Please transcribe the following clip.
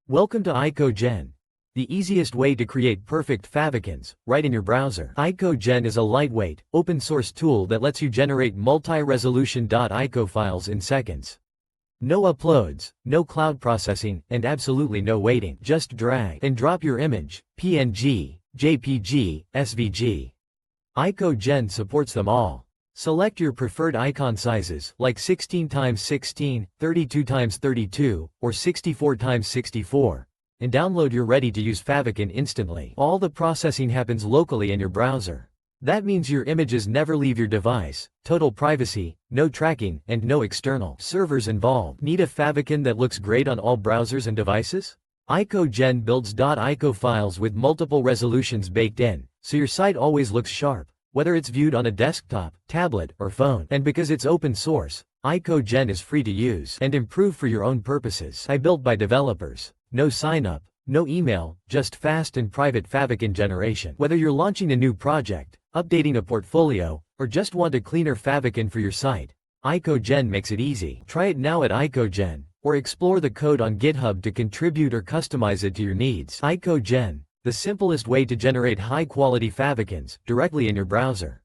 Welcome to IcoGen, the easiest way to create perfect favicons, right in your browser. IcoGen is a lightweight, open-source tool that lets you generate multi-resolution .ico files in seconds. No uploads, no cloud processing, and absolutely no waiting. Just drag and drop your image, PNG, JPG, SVG. IcoGen supports them all. Select your preferred icon sizes like 16x16, 32x32, or 64x64, and download your ready-to-use favicon instantly. All the processing happens locally in your browser. That means your images never leave your device, total privacy, no tracking, and no external servers involved. Need a favicon that looks great on all browsers and devices? IcoGen builds .ico files with multiple resolutions baked in, so your site always looks sharp, whether it's viewed on a desktop, tablet, or phone. And because it's open source, IcoGen is free to use and improve for your own purposes. Built by developers. No sign-up, no email, just fast and private favicon generation. Whether you're launching a new project, updating a portfolio, or just want a cleaner favicon for your site, IcoGen makes it easy. Try it now at IcoGen, or explore the code on GitHub to contribute or customize it to your needs. IcoGen, the simplest way to generate high-quality favicons directly in your browser.